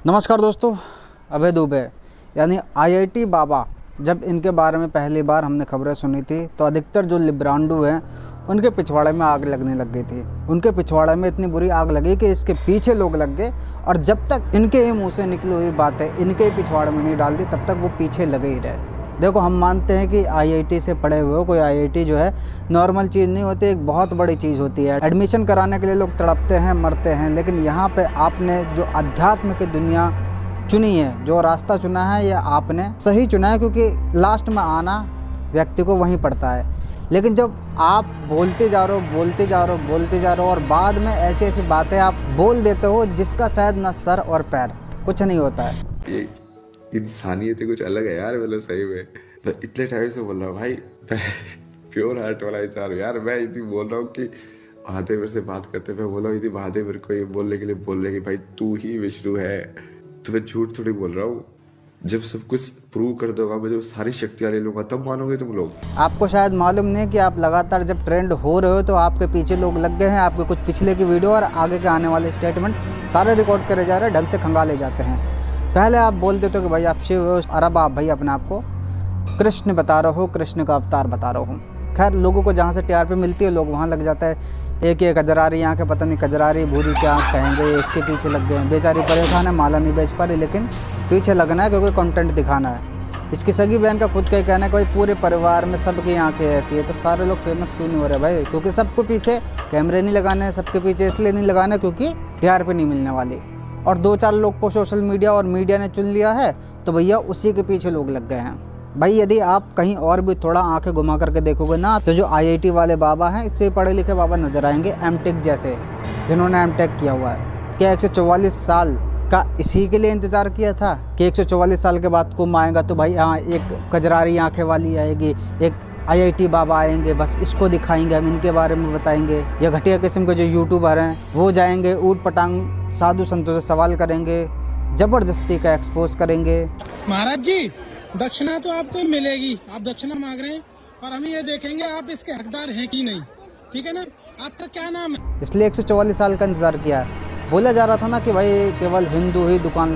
नमस्कार दोस्तों, अभय दुबे यानी आईआईटी बाबा। जब इनके बारे में पहली बार हमने खबरें सुनी थी तो अधिकतर जो लिब्रांडू हैं उनके पिछवाड़े में आग लगने लग गई थी। उनके पिछवाड़े में इतनी बुरी आग लगी कि इसके पीछे लोग लग गए, और जब तक इनके ही मुंह से निकली हुई बातें इनके ही पिछवाड़े में नहीं डाल दी तब तक वो पीछे लगे ही रहे। देखो, हम मानते हैं कि आईआईटी से पढ़े हुए हो, कोई आईआईटी जो है नॉर्मल चीज़ नहीं होती, एक बहुत बड़ी चीज़ होती है। एडमिशन कराने के लिए लोग तड़पते हैं, मरते हैं, लेकिन यहाँ पे आपने जो अध्यात्म की दुनिया चुनी है, जो रास्ता चुना है, ये आपने सही चुना है, क्योंकि लास्ट में आना व्यक्ति को वहीं पड़ता है। लेकिन जब आप बोलते जा रहे हो और बाद में ऐसी ऐसी बातें आप बोल देते हो जिसका शायद ना सर और पैर, कुछ नहीं होता है। ये इंसानियत ही कुछ अलग है यार, मतलब सही में। तो इतने टाइम से बोल रहा हूँ भाई, प्योर हार्ट वाला इंसान यार। मैं इतनी बोल रहा हूँ कि महादेव मेरे से बात करते, मैं बोल रहा हूँ इतनी महादेव मेरे को ये बोलने के लिए बोल रहे कि भाई तू ही विष्णु है। तो मैं झूठ थोड़ी बोल रहा हूँ। जब सब कुछ प्रूव कर दोगा, मैं जब सारी शक्तियाँ ले लूंगा तब मानोगे तुम लोग। आपको शायद मालूम नहीं कि आप लगातार जब ट्रेंड हो रहे हो तो आपके पीछे लोग लग गए हैं। आपके कुछ पिछले की वीडियो और आगे के आने वाले स्टेटमेंट सारे रिकॉर्ड करे जा रहे हैं, ढंग से खंगाले जाते हैं। पहले आप बोल देते हो कि भाई आप शिव हो, और अब आप भाई अपने आप को कृष्ण बता रहे हो, कृष्ण का अवतार बता रहे हो। खैर, लोगों को जहाँ से टीआरपी मिलती है लोग वहाँ लग जाता है। एक ये कजरारी आँखें, पता नहीं कजरारी भूरी क्या कहेंगे, इसके पीछे लग गए हैं। बेचारी परेशान है, माला नहीं बेच पा रही, लेकिन पीछे लगना है क्योंकि कंटेंट दिखाना है। इसकी सगी बहन का खुद का ही कहना है कि भाई पूरे परिवार में सबकी आंखें ऐसी है, तो सारे लोग फेमस क्यों नहीं हो रहे भाई? क्योंकि सबको पीछे कैमरे नहीं लगाने हैं, सबके पीछे इसलिए नहीं लगाने क्योंकि टीआरपी नहीं मिलने वाली। और 2-4 लोग को सोशल मीडिया और मीडिया ने चुन लिया है तो भैया उसी के पीछे लोग लग गए हैं। भाई यदि आप कहीं और भी थोड़ा आंखें घुमा करके देखोगे ना, तो जो आईआईटी वाले बाबा हैं इससे पढ़े लिखे बाबा नजर आएंगे, एमटेक जैसे, जिन्होंने एमटेक किया हुआ है। क्या 144 साल का इसी के लिए इंतज़ार किया था कि 144 साल के बाद कुंभ आएगा तो भाई हाँ एक कजरारी आंखें वाली आएगी, एक आईआईटी बाबा आएंगे, बस इसको दिखाएंगे, हम इनके बारे में बताएंगे। या घटिया किस्म के जो यूट्यूबर हैं वो जाएंगे, ऊट पटांग साधु संतों से सवाल करेंगे, ज़बरदस्ती का एक्सपोज करेंगे। महाराज जी, दक्षिणा तो आपको मिलेगी, आप दक्षिणा मांग रहे हैं, और हम ये देखेंगे आप इसके हकदार हैं कि नहीं। ठीक है ना? आपका क्या नाम है? इसलिए 144 साल का इंतज़ार किया है। बोला जा रहा था ना कि भाई केवल हिंदू ही दुकान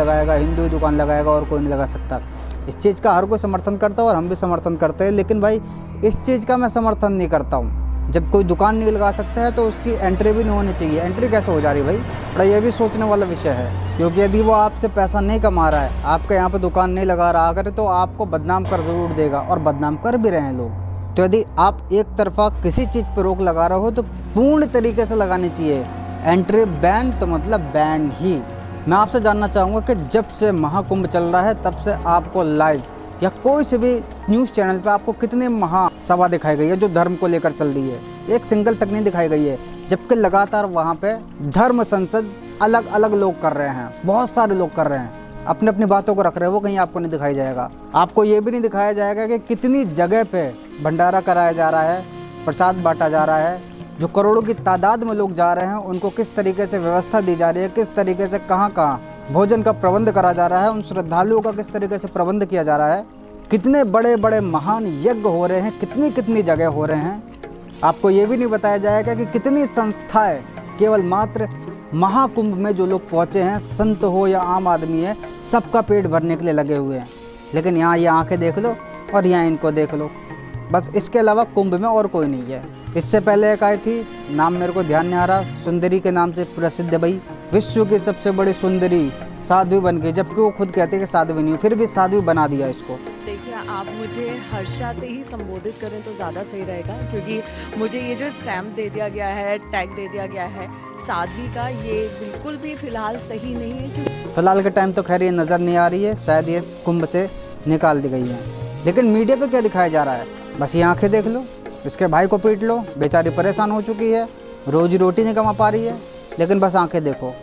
लगाएगा और कोई नहीं लगा सकता। इस चीज़ का हर कोई समर्थन करता है और हम भी समर्थन करते हैं, लेकिन भाई इस चीज़ का मैं समर्थन नहीं करता हूँ। जब कोई दुकान नहीं लगा सकता है तो उसकी एंट्री भी नहीं होनी चाहिए। एंट्री कैसे हो जा रही भाई? बड़ा ये भी सोचने वाला विषय है, क्योंकि यदि वो आपसे पैसा नहीं कमा रहा है, आपके यहाँ पे दुकान नहीं लगा रहा करे, तो आपको बदनाम कर ज़रूर देगा, और बदनाम कर भी रहे हैं लोग। तो यदि आप एक तरफा किसी चीज़ पर रोक लगा रहे हो तो पूर्ण तरीके से लगानी चाहिए। एंट्री बैन तो मतलब बैन ही। मैं आपसे जानना चाहूँगा कि जब से महाकुंभ चल रहा है तब से आपको लाइव या कोई से भी न्यूज़ चैनल पे आपको कितने महासभा दिखाई गई है जो धर्म को लेकर चल रही है? एक सिंगल तक नहीं दिखाई गई है, जबकि लगातार वहाँ पे धर्म संसद अलग अलग लोग कर रहे हैं, बहुत सारे लोग कर रहे हैं, अपनी अपनी बातों को रख रहे हैं। वो कहीं आपको नहीं दिखाई जाएगा। आपको ये भी नहीं दिखाया जाएगा कि कितनी जगह पे भंडारा कराया जा रहा है, प्रसाद बांटा जा रहा है, जो करोड़ों की तादाद में लोग जा रहे हैं उनको किस तरीके से व्यवस्था दी जा रही है, किस तरीके से कहाँ कहाँ भोजन का प्रबंध करा जा रहा है, उन श्रद्धालुओं का किस तरीके से प्रबंध किया जा रहा है, कितने बड़े बड़े महान यज्ञ हो रहे हैं, कितनी कितनी जगह हो रहे हैं। आपको ये भी नहीं बताया जाएगा कि कितनी संस्थाएं केवल मात्र महाकुंभ में जो लोग पहुँचे हैं, संत हो या आम आदमी है, सबका पेट भरने के लिए लगे हुए हैं। लेकिन यहाँ ये आँखें देख लो और यहाँ इनको देख लो, बस इसके अलावा कुंभ में और कोई नहीं है। इससे पहले एक आई थी, नाम मेरे को ध्यान नहीं आ रहा, सुंदरी के नाम से प्रसिद्ध है भाई, विश्व की सबसे बड़ी सुंदरी साध्वी बन गई, जबकि वो खुद कहते हैं कि साध्वी नहीं हो, फिर भी साध्वी बना दिया इसको। देखिए, आप मुझे हर्षा से ही संबोधित करें तो ज़्यादा सही रहेगा, क्योंकि मुझे ये जो स्टैम्प दे दिया गया है, टैग दे दिया गया है साध्वी का, ये बिल्कुल भी फ़िलहाल सही नहीं है। फिलहाल के टाइम तो खैर ये नज़र नहीं आ रही है, शायद ये कुंभ से निकाल दी गई है। लेकिन मीडिया पे क्या दिखाया जा रहा है? बस ये आंखें देख लो, इसके भाई को पीट लो, बेचारी परेशान हो चुकी है, रोजी रोटी नहीं कमा पा रही है, लेकिन बस आंखें देखो।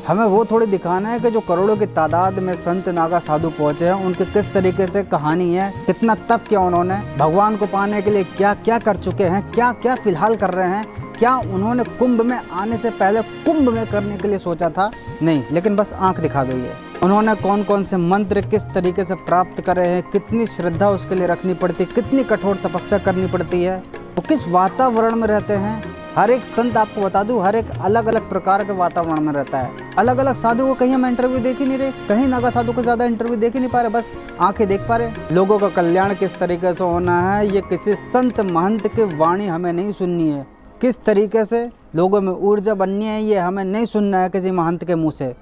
हमें वो थोड़ी दिखाना है कि जो करोड़ों की तादाद में संत नागा साधु पहुँचे हैं, उनके किस तरीके से कहानी है, कितना तप किया उन्होंने, भगवान को पाने के लिए क्या क्या कर चुके हैं, क्या क्या फिलहाल कर रहे हैं, क्या उन्होंने कुंभ में आने से पहले कुंभ में करने के लिए सोचा था? नहीं, लेकिन बस आंख दिखा गई है। उन्होंने कौन कौन से मंत्र किस तरीके से प्राप्त करे हैं, कितनी श्रद्धा उसके लिए रखनी पड़ती है, कितनी कठोर तपस्या करनी पड़ती है, वो किस वातावरण में रहते हैं, हर एक संत आपको बता दूं हर एक अलग अलग प्रकार के वातावरण में रहता है। अलग अलग साधु को कहीं हम इंटरव्यू देख ही नहीं रहे, कहीं नागा साधु को ज़्यादा इंटरव्यू देख ही नहीं पा रहे, बस आंखें देख पा रहे। लोगों का कल्याण किस तरीके से होना है ये किसी संत महंत की वाणी हमें नहीं सुननी है। किस तरीके से लोगों में ऊर्जा बननी है ये हमें नहीं सुनना है किसी महंत के मुँह से,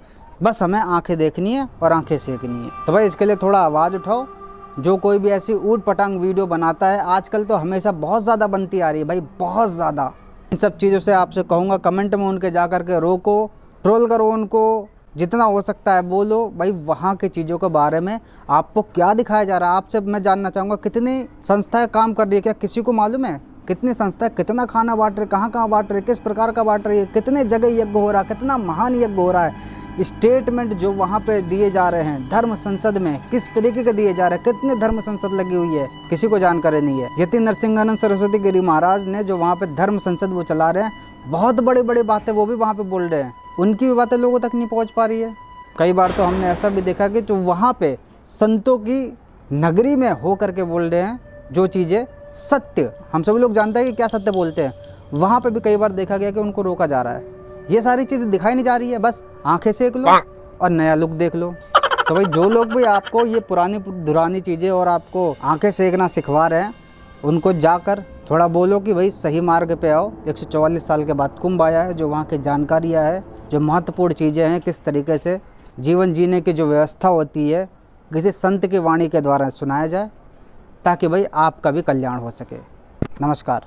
बस हमें आंखें देखनी है और आंखें सेकनी है। तो भाई इसके लिए थोड़ा आवाज़ उठाओ। जो कोई भी ऐसी ऊट पटांग वीडियो बनाता है आजकल तो हमेशा बहुत ज़्यादा बनती आ रही है भाई, बहुत ज़्यादा। इन सब चीज़ों से आपसे कहूँगा कमेंट में उनके जा कर के रोको, ट्रोल करो उनको, जितना हो सकता है बोलो भाई वहाँ की चीज़ों के बारे में आपको क्या दिखाया जा रहा है। आपसे मैं जानना चाहूँगा कितनी संस्थाएँ काम कर रही है, क्या किसी को मालूम है कितनी संस्थाएँ कितना खाना बांट रही है, कहाँ बांट रही है, किस प्रकार का बांट रही है, कितने जगह यज्ञ हो रहा है, कितना महान यज्ञ हो रहा है। स्टेटमेंट जो वहाँ पे दिए जा रहे हैं धर्म संसद में किस तरीके के दिए जा रहे हैं, कितने धर्म संसद लगी हुई है किसी को जानकारी नहीं है। यति नरसिंहानंद सरस्वती गिरी महाराज ने जो वहाँ पे धर्म संसद वो चला रहे हैं, बहुत बड़ी बड़ी बातें वो भी वहाँ पे बोल रहे हैं, उनकी भी बातें लोगों तक नहीं पहुँच पा रही है। कई बार तो हमने ऐसा भी देखा कि जो वहाँ पे संतों की नगरी में हो करके बोल रहे हैं जो चीज़ें सत्य, हम सभी लोग जानते हैं कि क्या सत्य बोलते हैं, वहाँ पे भी कई बार देखा गया कि उनको रोका जा रहा है। ये सारी चीज़ें दिखाई नहीं जा रही है, बस आंखें सेक लो और नया लुक देख लो। तो भाई जो लोग भी आपको ये पुरानी दुरानी चीज़ें और आपको आंखें सेकना सिखवा रहे हैं उनको जाकर थोड़ा बोलो कि भाई सही मार्ग पे आओ। 144 साल के बाद कुंभ आया है, जो वहाँ की जानकारियाँ है, जो महत्वपूर्ण चीज़ें हैं, किस तरीके से जीवन जीने की जो व्यवस्था होती है किसी संत की वाणी के द्वारा सुनाया जाए ताकि भाई आपका भी कल्याण हो सके। नमस्कार।